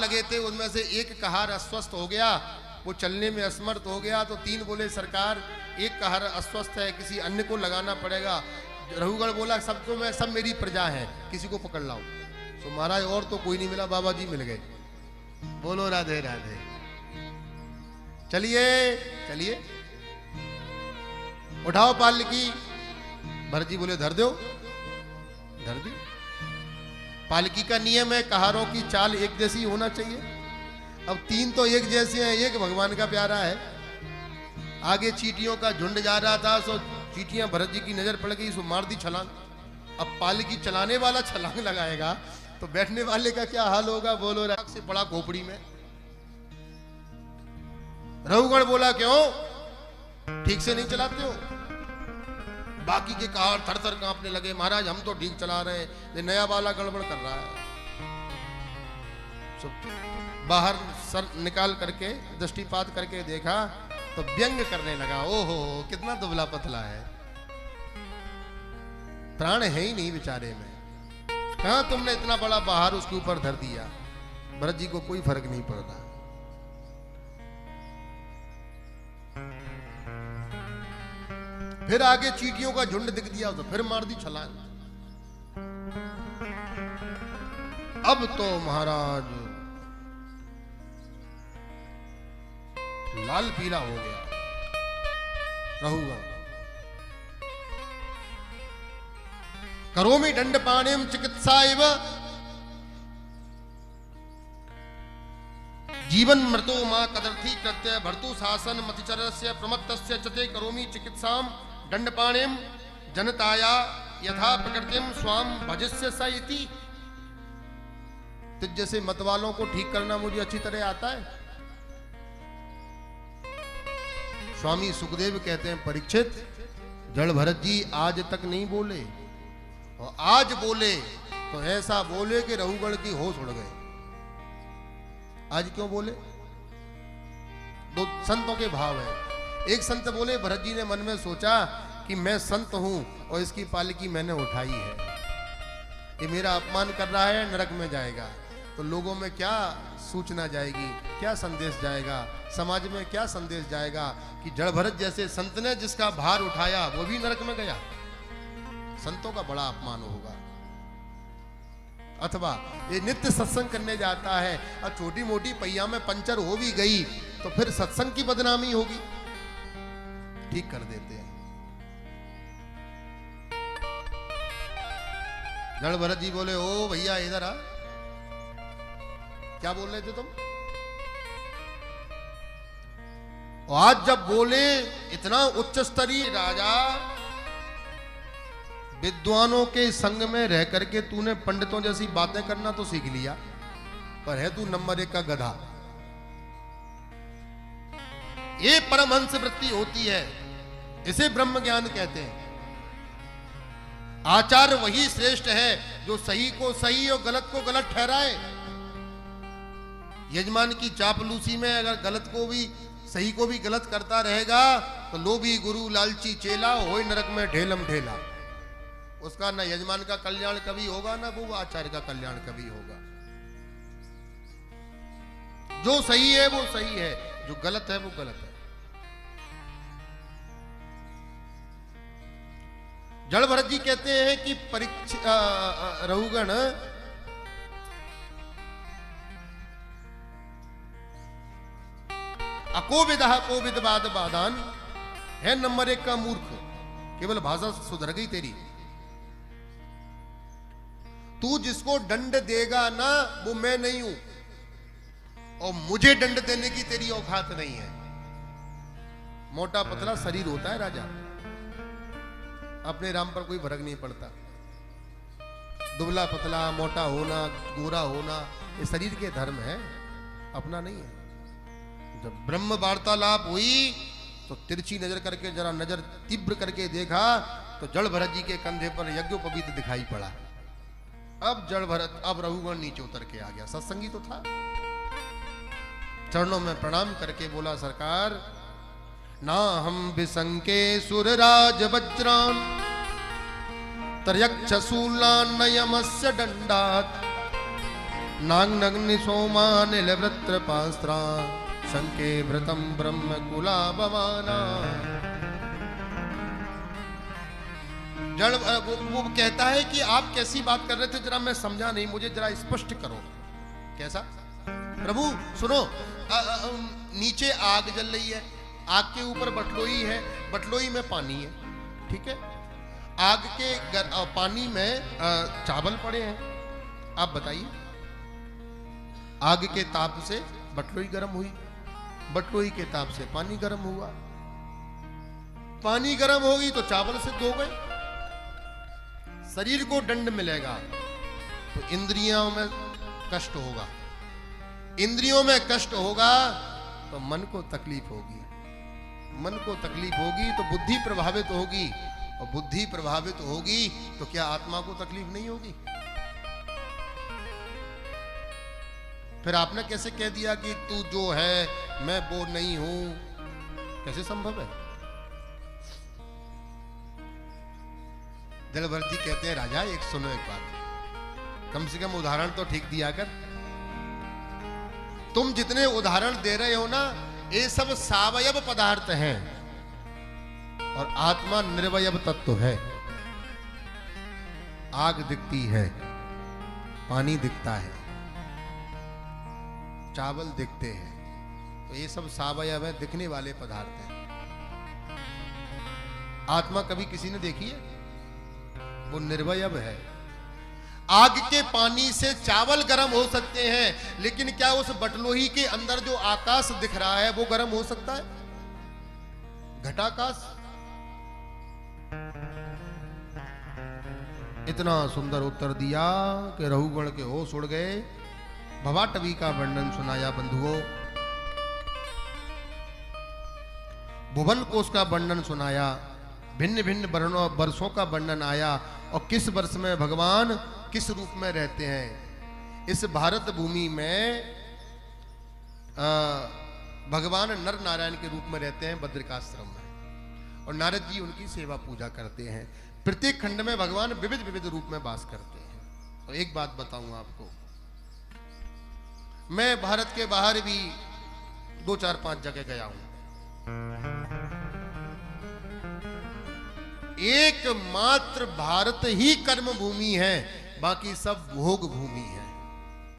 लगे थे, उनमें से एक कहार अस्वस्थ हो गया, वो चलने में असमर्थ हो गया। तो 3 बोले सरकार एक कहार अस्वस्थ है, किसी अन्य को लगाना पड़ेगा। रघुगण बोला सबको मैं, सब मेरी प्रजा है, किसी को पकड़ लाओ। तो महाराज और तो कोई नहीं मिला, बाबा जी मिल गए। बोलो राधे राधे। चलिए चलिए उठाओ पालकी। भरत जी बोले धर दो, धर दी। पालकी का नियम है कहारों की चाल एक जैसी होना चाहिए। अब 3 तो एक जैसे हैं, एक भगवान का प्यारा है। आगे चींटियों का झुंड जा रहा था, सो चींटियां भरत जी की नजर पड़ गई, सो मार दी छलांग। अब पालकी चलाने वाला छलांग लगाएगा तो बैठने वाले का क्या हाल होगा। बोलो राग से पड़ा खोपड़ी में। रघुगण बोला क्यों ठीक से नहीं चलाते हो। बाकी के कहार थर थर कांपने लगे, महाराज हम तो ठीक चला रहे हैं, ये नया वाला गड़बड़ कर रहा है। बाहर सर निकाल करके दृष्टिपात करके देखा तो व्यंग करने लगा, ओहो कितना दुबला पतला है, प्राण है ही नहीं बेचारे में, कहां तुमने इतना बड़ा बाहर उसके ऊपर धर दिया। भरत जी को कोई फर्क नहीं पड़ता। फिर आगे चींटियों का झुंड दिख दिया तो फिर मार दी छलांग। अब तो महाराज लाल पीला हो गया रघुगण। करोमि दंड पाणिम चिकित्सा इव जीवन मृतो मां कदर्थी कृत्य भर्तु शासन मतिचरस्य प्रमत्तस्य चते करोमि चिकित्साम दंडपाणिम जनताया यथा प्रकृतिम स्वाम भजस्य स इति। तो जैसे मत वालों को ठीक करना मुझे अच्छी तरह आता है। स्वामी सुखदेव कहते हैं परीक्षित, जड़ भरत जी आज तक नहीं बोले, और आज बोले तो ऐसा बोले कि रघुगण की होश उड़ गए। आज क्यों बोले? 2 संतों के भाव है। एक संत बोले भरत जी ने मन में सोचा कि मैं संत हूं और इसकी पालकी मैंने उठाई है, ये मेरा अपमान कर रहा है, नरक में जाएगा। तो लोगों में क्या सूचना जाएगी, क्या संदेश जाएगा, समाज में क्या संदेश जाएगा कि जड़ भरत जैसे संत ने जिसका भार उठाया वो भी नरक में गया। संतों का बड़ा अपमान होगा। अथवा ये नित्य सत्संग करने जाता है और छोटी मोटी पहिया में पंचर हो भी गई तो फिर सत्संग की बदनामी होगी। ठीक कर देते हैं। जड़ भरत जी बोले ओ भैया इधर आ, क्या बोल रहे थे तुम? और आज जब बोले इतना उच्च स्तरीय राजा, विद्वानों के संग में रह करके तूने पंडितों जैसी बातें करना तो सीख लिया, पर है तू नंबर 1 का गधा। ये परमहंस वृत्ति होती है, इसे ब्रह्म ज्ञान कहते हैं। आचार्य वही श्रेष्ठ है जो सही को सही और गलत को गलत ठहराए। यजमान की चापलूसी में अगर गलत को भी सही को भी गलत करता रहेगा तो लोभी गुरु लालची चेला होए नरक में ढेलम ढेला। उसका ना यजमान का कल्याण कभी होगा, ना वो आचार्य का कल्याण कभी होगा। जो सही है वो सही है, जो गलत है वो गलत है। जड़ भरत जी कहते हैं कि रघुगण अकोविदः कोविदवाद बादान है नंबर 1 का मूर्ख। केवल भाषा सुधर गई तेरी। तू जिसको दंड देगा ना वो मैं नहीं हूं, और मुझे दंड देने की तेरी औकात नहीं है। मोटा पतला शरीर होता है राजा, अपने राम पर कोई फर्क नहीं पड़ता। दुबला पतला, मोटा होना, गोरा होना ये शरीर के धर्म है, अपना नहीं है। जब ब्रह्म वार्तालाप हुई तो तिरछी नजर करके जरा नजर तीव्र करके देखा तो जड़ भरत जी के कंधे पर यज्ञोपवीत दिखाई पड़ा। अब जड़ भरत, अब रघुगण नीचे उतर के आ गया। सत्संगी तो था। चरणों में प्रणाम करके बोला सरकार, ना हम विसंके सुरराज वज्रान तर्यक्ष शूलान नयमस्य दंडात नाग नग्नि सोमानिल वृत्र पास्त्रा शंके भृतम ब्रह्म कुला भवाना। जड़ वो कहता है कि आप कैसी बात कर रहे थे, जरा मैं समझा नहीं, मुझे जरा स्पष्ट करो। कैसा? प्रभु सुनो, नीचे आग जल रही है, आग के ऊपर बटलोई है, बटलोई में पानी है, ठीक है। आग के पानी में चावल पड़े हैं। आप बताइए, आग के ताप से बटलोई गर्म हुई, बटलोई के ताप से पानी गर्म हुआ, पानी गर्म होगी तो चावल सिद्ध हो गए। शरीर को दंड मिलेगा तो इंद्रियों में कष्ट होगा, इंद्रियों में कष्ट होगा तो मन को तकलीफ होगी, मन को तकलीफ होगी तो बुद्धि प्रभावित होगी, और बुद्धि प्रभावित होगी तो क्या आत्मा को तकलीफ नहीं होगी? फिर आपने कैसे कह दिया कि तू जो है मैं वो नहीं हूं? कैसे संभव है? जलभरत जी कहते हैं, राजा एक सुनो एक बात, कम से कम उदाहरण तो ठीक दिया कर। तुम जितने उदाहरण दे रहे हो ना, ये सब सावयव पदार्थ हैं और आत्मा निर्वयव तत्व है। आग दिखती है, पानी दिखता है, चावल दिखते हैं, तो ये सब सावयव है, दिखने वाले पदार्थ हैं। आत्मा कभी किसी ने देखी है? वो निर्वयव है। आग के पानी से चावल गर्म हो सकते हैं, लेकिन क्या उस बटलोही के अंदर जो आकाश दिख रहा है वो गर्म हो सकता है? घटाकाश। इतना सुंदर उत्तर दिया कि रहुगण के होश उड़ गए। भवाटवी का वर्णन सुनाया बंधुओं, भुवन कोश का वर्णन सुनाया, भिन्न भिन्न वर्षों का वर्णन आया, और किस वर्ष में भगवान किस रूप में रहते हैं। इस भारत भूमि में भगवान नर नारायण के रूप में रहते हैं बद्रिकाश्रम में, और नारद जी उनकी सेवा पूजा करते हैं। प्रत्येक खंड में भगवान विविध विविध रूप में वास करते हैं। तो एक बात बताऊं आपको, मैं भारत के बाहर भी 2, 4, 5 जगह गया हूं। एकमात्र भारत ही कर्म भूमि है, बाकी सब भोग भूमि है।